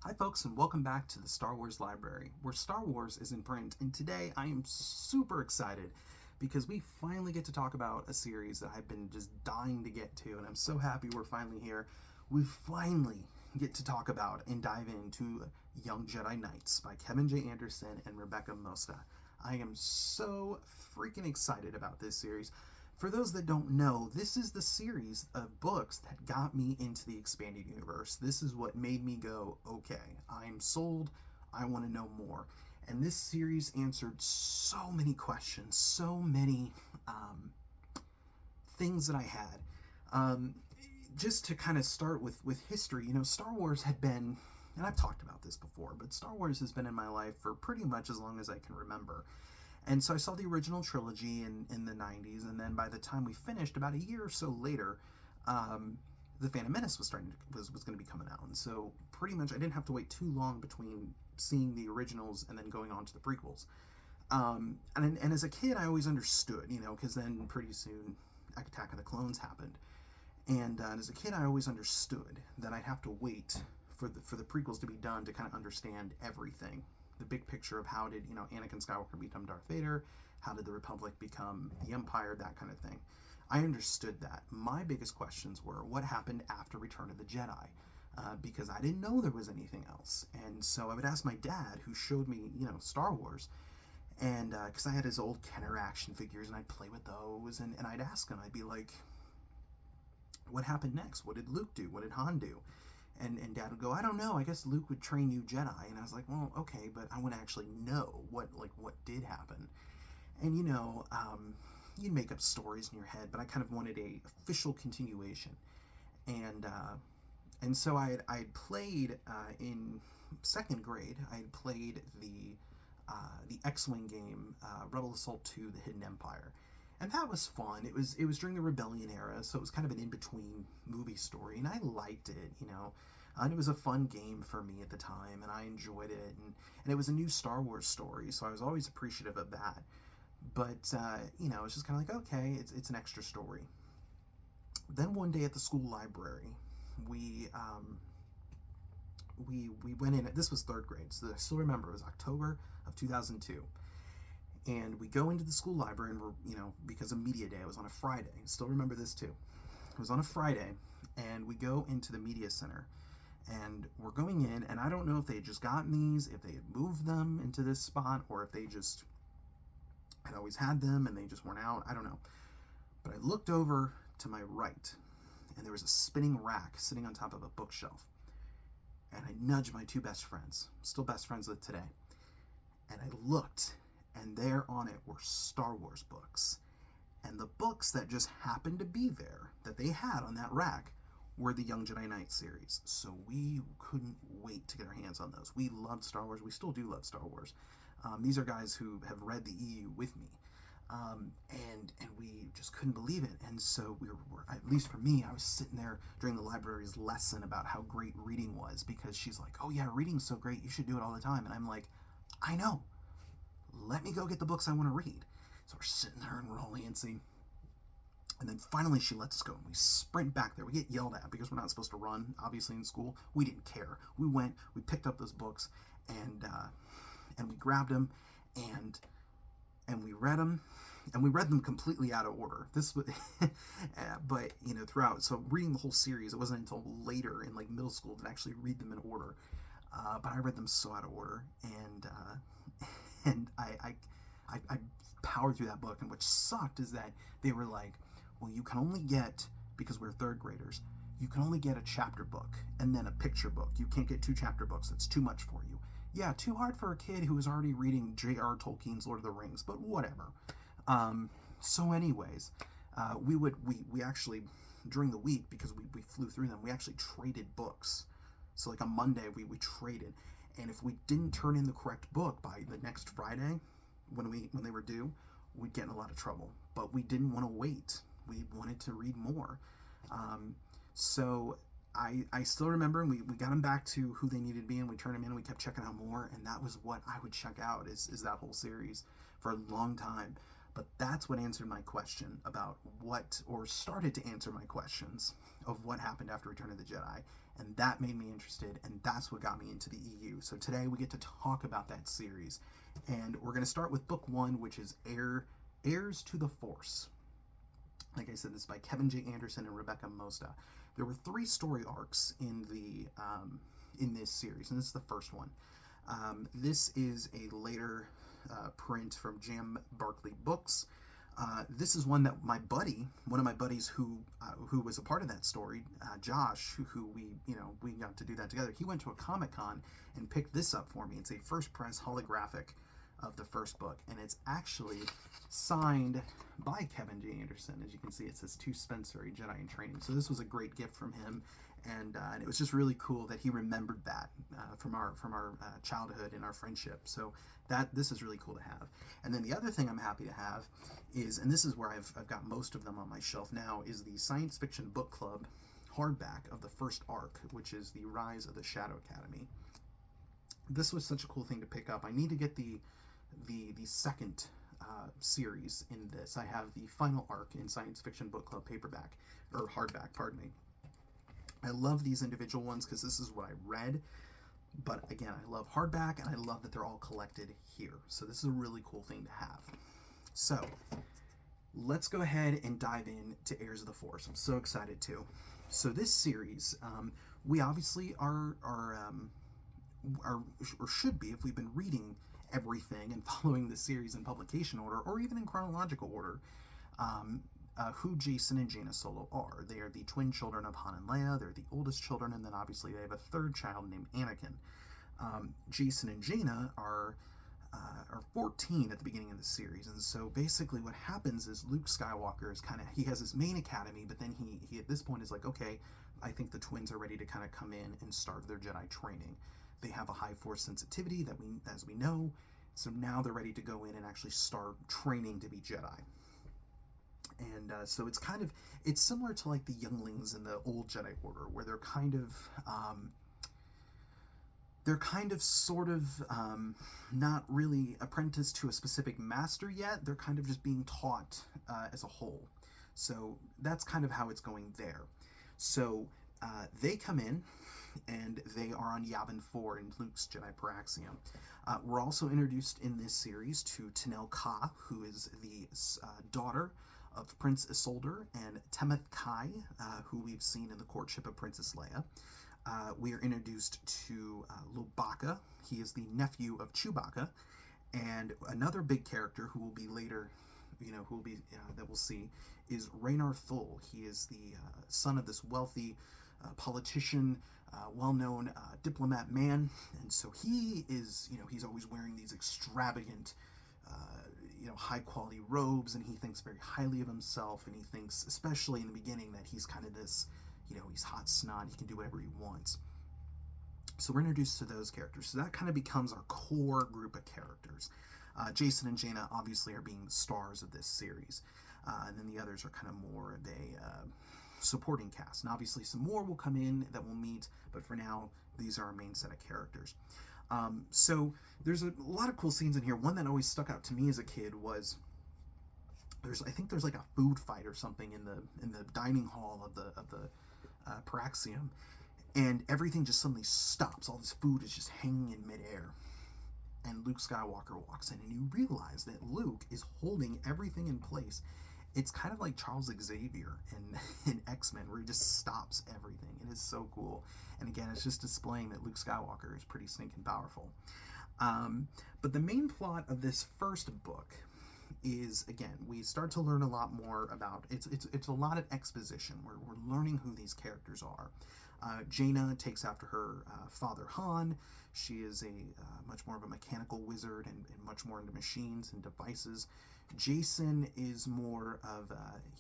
Hi folks, and welcome back to the Star Wars Library, where Star Wars is in print. And today I am super excited because we finally get to talk about a series that I've been just dying to get to, and I'm so happy we're finally here. We finally get to talk about and dive into Young Jedi Knights by Kevin J. Anderson and Rebecca Moesta. I am so freaking excited about this series. For those that don't know, this is the series of books that got me into the expanded universe. This is what made me go, okay, I'm sold, I want to know more. And this series answered so many questions, so many things that I had. Just to kind of start with history, Star Wars had been, and I've talked about this before, but Star Wars has been in my life for pretty much as long as I can remember. And so I saw the original trilogy in the 90s, and then by the time we finished, about a year or so later, The Phantom Menace was going to be coming out. And so pretty much I didn't have to wait too long between seeing the originals and then going on to the prequels. And as a kid, I always understood, because then pretty soon Attack of the Clones happened. And as a kid, I always understood that I'd have to wait for the prequels to be done to kind of understand everything. The big picture of how did, Anakin Skywalker become Darth Vader? How did the Republic become the Empire? That kind of thing. I understood that. My biggest questions were what happened after Return of the Jedi? Because I didn't know there was anything else. And so I would ask my dad, who showed me, Star Wars, and because I had his old Kenner action figures, and I'd play with those, and I'd ask him, I'd be like, what happened next? What did Luke do? What did Han do? And Dad would go, I don't know, I guess Luke would train you Jedi. And I was like, well, okay, but I want to actually know what did happen. And you'd make up stories in your head, but I kind of wanted a official continuation. And so I had played in second grade. I had played the X-wing game, Rebel Assault 2: The Hidden Empire. And that was fun. It was during the Rebellion era, so it was kind of an in-between movie story, and I liked it, and it was a fun game for me at the time, and I enjoyed it, and it was a new Star Wars story, so I was always appreciative of that. But it's just kind of like, okay, it's an extra story. Then one day at the school library, we went in. This was third grade, so I still remember it was October of 2002. And we go into the school library, and we're, because of Media Day, it was on a Friday. I still remember this too. It was on a Friday, and we go into the Media Center, and we're going in, and I don't know if they had just gotten these, if they had moved them into this spot, or if they just had always had them and they just weren't out. I don't know. But I looked over to my right, and there was a spinning rack sitting on top of a bookshelf. And I nudged my two best friends, still best friends with today, and I looked, and there on it were Star Wars books. And the books that just happened to be there, that they had on that rack, were the Young Jedi Knights series. So we couldn't wait to get our hands on those. We loved Star Wars. We still do love Star Wars. These are guys who have read the EU with me. And we just couldn't believe it. And so we were, at least for me, I was sitting there during the library's lesson about how great reading was, because she's like, oh yeah, reading's so great, you should do it all the time. And I'm like, I know. Let me go get the books I want to read. So we're sitting there and we're all antsy. And then finally she lets us go, and we sprint back there. We get yelled at because we're not supposed to run, obviously, in school. We didn't care. We went, we picked up those books, and we grabbed them, and we read them, and we read them completely out of order. This was, but throughout. So reading the whole series, it wasn't until later in like middle school that I actually read them in order. But I read them so out of order, and I powered through that book. And what sucked is that they were like, well, you can only get, because we're third graders, you can only get a chapter book and then a picture book. You can't get two chapter books. That's too much for you. Yeah, too hard for a kid who was already reading J.R. Tolkien's Lord of the Rings, but whatever. So anyways, we actually, during the week, because we flew through them, we actually traded books. So like on Monday, we traded. And if we didn't turn in the correct book by the next Friday, when they were due, we'd get in a lot of trouble. But we didn't want to wait. We wanted to read more. So I still remember, and we got them back to who they needed to be, and we turned them in, and we kept checking out more, and that was what I would check out, is that whole series for a long time. But that's what answered my question about what, or started to answer my questions of what happened after Return of the Jedi. and that made me interested, and that's what got me into the EU. So today we get to talk about that series, and we're going to start with book 1, which is Heirs to the Force. Like I said, this is by Kevin J. Anderson and Rebecca Moesta. There were 3 story arcs in this series, and this is the first one. This is a later print from Jam Barkley Books. This is one that one of my buddies who was a part of that story, Josh, who we got to do that together. He went to a Comic-Con and picked this up for me. It's a first press holographic of the first book, and it's actually signed by Kevin J. Anderson. As you can see, it says To Spencer, a Jedi in Training. So this was a great gift from him, and it was just really cool that he remembered that from our childhood and our friendship. So this is really cool to have. And then the other thing I'm happy to have is, and this is where I've got most of them on my shelf now, is the Science Fiction Book Club hardback of the first arc, which is The Rise of the Shadow Academy. This was such a cool thing to pick up. I need to get the second series in this. I have the final arc in Science Fiction Book Club paperback, or hardback, pardon me. I love these individual ones because this is what I read, but again, I love hardback, and I love that they're all collected here. So this is a really cool thing to have. So let's go ahead and dive into Heirs of the Force. I'm so excited to. So this series, we obviously are or should be, if we've been reading everything and following the series in publication order, or even in chronological order, who Jacen and Jaina Solo are. They are the twin children of Han and Leia. They're the oldest children, and then obviously they have a third child named Anakin. Jacen and Jaina are 14 at the beginning of the series, and so basically what happens is Luke Skywalker is he has his main academy, but then he at this point is like, okay, I think the twins are ready to kind of come in and start their Jedi training. They have a high force sensitivity as we know, so now they're ready to go in and actually start training to be Jedi. And so it's similar to like the younglings in the old Jedi Order, where they're kind of sort of not really apprenticed to a specific master yet. They're kind of just being taught as a whole. So that's kind of how it's going there. So they come in, and they are on Yavin 4 in Luke's Jedi Paraxium. We're also introduced in this series to Tenel Ka, who is the daughter of Prince Isolde, and Temeth Kai, who we've seen in the courtship of Princess Leia. We are introduced to Lobaka. He is the nephew of Chewbacca, and another big character who will be later, that we'll see, is Raynar Thul. He is the son of this wealthy politician, well-known diplomat man, and so he is, he's always wearing these extravagant, high-quality robes, and he thinks very highly of himself, and he thinks, especially in the beginning, that he's kind of this, he's hot snot, he can do whatever he wants. So we're introduced to those characters. So that kind of becomes our core group of characters. Jacen and Jaina obviously are being the stars of this series, and then the others are kind of more of a supporting cast. And obviously some more will come in that we'll meet, but for now, these are our main set of characters. So there's a lot of cool scenes in here. One that always stuck out to me as a kid was I think there's like a food fight or something in the dining hall of the Paraxium, and everything just suddenly stops. All this food is just hanging in midair, and Luke Skywalker walks in, and you realize that Luke is holding everything in place. It's kind of like Charles Xavier in X-Men, where he just stops everything. It is so cool. And again, it's just displaying that Luke Skywalker is pretty stinking powerful. But the main plot of this first book is, again, we start to learn a lot more about, it's a lot of exposition. We're learning who these characters are. Jaina takes after her father Han. She is a much more of a mechanical wizard and much more into machines and devices. Jacen is more of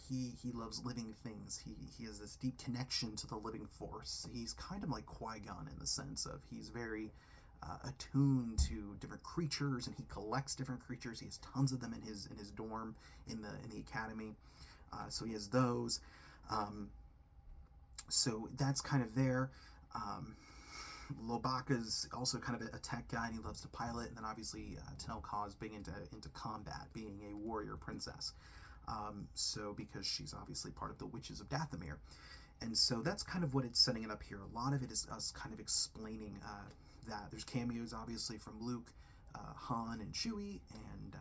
he loves living things. He has this deep connection to the living force. He's kind of like Qui-Gon in the sense of he's very attuned to different creatures, and he collects different creatures. He has tons of them in his dorm in the academy. So he has those. So that's kind of there. Lobaka's also kind of a tech guy, and he loves to pilot. And then obviously Tenel Ka is big into combat, being a warrior princess. So because she's obviously part of the Witches of Dathomir. And so that's kind of what it's setting it up here. A lot of it is us kind of explaining that. There's cameos, obviously, from Luke, Han, and Chewie, and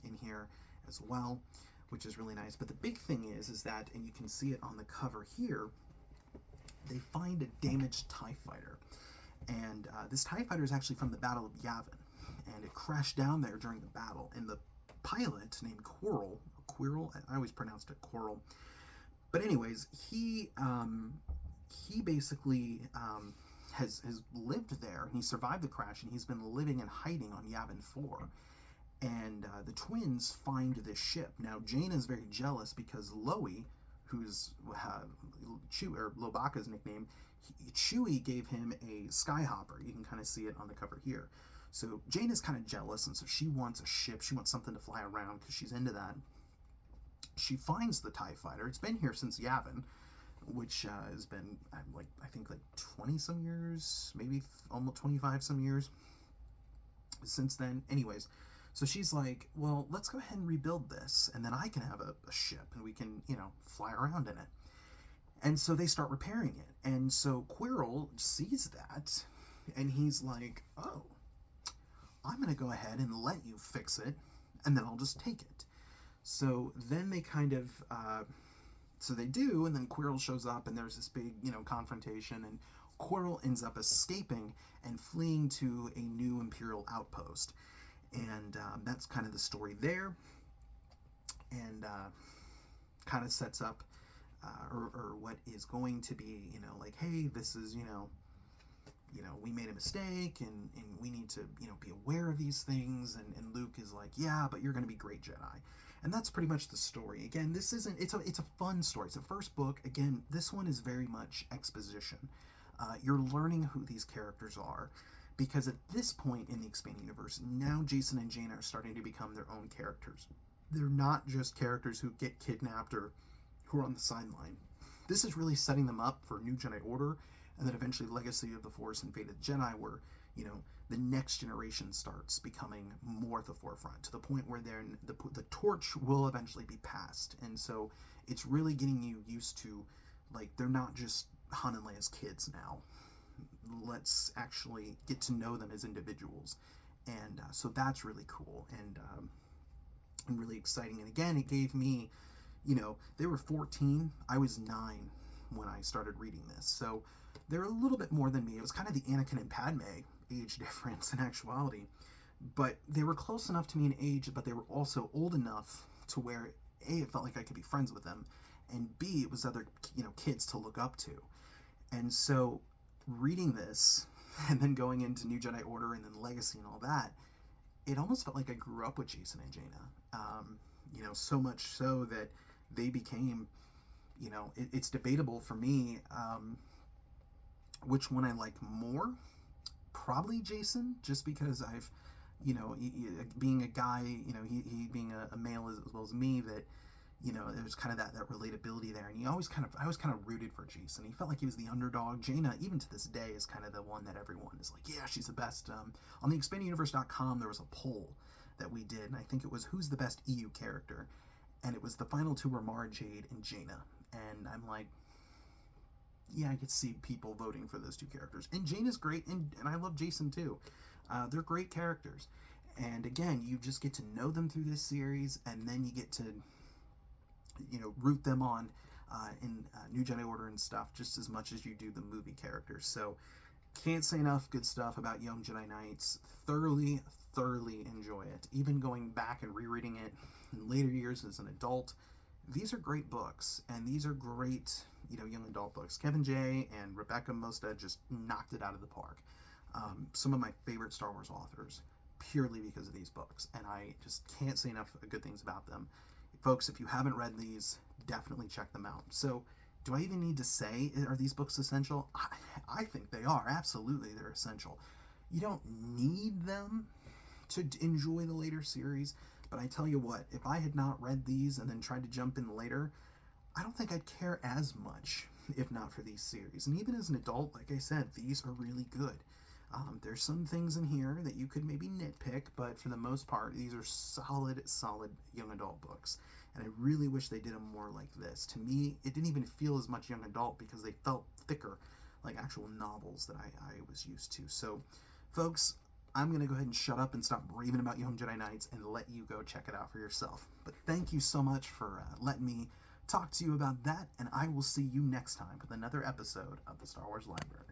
in here as well, which is really nice. But the big thing is that, and you can see it on the cover here, they find a damaged TIE fighter. And this TIE fighter is actually from the Battle of Yavin, and it crashed down there during the battle. And the pilot named Quirrell, I always pronounced it Quirrell. But anyways, he basically has lived there, and he survived the crash, and he's been living and hiding on Yavin 4. And the twins find this ship. Now, Jaina is very jealous because Loie, who's Lobaka's nickname, Chewie gave him a skyhopper. You can kind of see it on the cover here. So Jaina's kind of jealous, and so she wants a ship. She wants something to fly around because she's into that. She finds the TIE fighter. It's been here since Yavin, which has been, I think 20 some years, maybe almost 25 some years since then. Anyways, so she's like, well, let's go ahead and rebuild this, and then I can have a ship, and we can, fly around in it. And so they start repairing it. And so Quirrell sees that, and he's like, oh, I'm going to go ahead and let you fix it, and then I'll just take it. So then they kind of, so they do, and then Quirrell shows up, and there's this big, confrontation, and Quirrell ends up escaping and fleeing to a new Imperial outpost. And that's kind of the story there, and kind of sets up, or what is going to be, like, hey, this is, we made a mistake, and we need to, be aware of these things, and Luke is like, yeah, but you're going to be great Jedi. And that's pretty much the story. Again, this isn't, it's a fun story. It's the first book. Again, this one is very much exposition. You're learning who these characters are, because at this point in the expanding universe, now Jacen and Jaina are starting to become their own characters. They're not just characters who get kidnapped or who are on the sideline. This is really setting them up for New Jedi Order, and then eventually Legacy of the Force and Fate of the Jedi, where, the next generation starts becoming more at the forefront, to the point where the torch will eventually be passed. And so it's really getting you used to, like, they're not just Han and Leia's kids now. Let's actually get to know them as individuals. And so that's really cool and really exciting. And again, it gave me, they were 14. I was 9 when I started reading this. So they're a little bit more than me. It was kind of the Anakin and Padme age difference in actuality. But they were close enough to me in age, but they were also old enough to where, A, it felt like I could be friends with them, and B, it was other, kids to look up to. And so reading this and then going into New Jedi Order and then Legacy and all that, it almost felt like I grew up with Jacen and Jaina. So much so that they became, it's debatable for me which one I like more. Probably Jacen, just because I've, being a guy, he being a male as well as me, that, there's kind of that relatability there. And I was kind of rooted for Jacen. He felt like he was the underdog. Jaina, even to this day, is kind of the one that everyone is like, yeah, she's the best. On the expandinguniverse.com, there was a poll that we did, and I think it was who's the best EU character. And it was the final two were Mara Jade and Jaina. And I'm like, yeah, I could see people voting for those two characters. And Jaina's great, and I love Jacen too. They're great characters. And again, you just get to know them through this series, and then you get to, root them on in New Jedi Order and stuff just as much as you do the movie characters. So can't say enough good stuff about Young Jedi Knights. Thoroughly enjoy it. Even going back and rereading it in later years as an adult, these are great books, and these are great, young adult books. Kevin J. and Rebecca Moesta just knocked it out of the park. Some of my favorite Star Wars authors, purely because of these books, and I just can't say enough good things about them. Folks, if you haven't read these, definitely check them out. So, do I even need to say, are these books essential? I think they are. Absolutely, they're essential. You don't need them to enjoy the later series, but I tell you what, if I had not read these and then tried to jump in later, I don't think I'd care as much if not for these series. And even as an adult, like I said, these are really good. There's some things in here that you could maybe nitpick, but for the most part, these are solid young adult books. And I really wish they did them more like this. To me, it didn't even feel as much young adult because they felt thicker, like actual novels that I was used to. So, folks, I'm going to go ahead and shut up and stop raving about Young Jedi Knights and let you go check it out for yourself. But thank you so much for letting me talk to you about that, and I will see you next time with another episode of the Star Wars Library.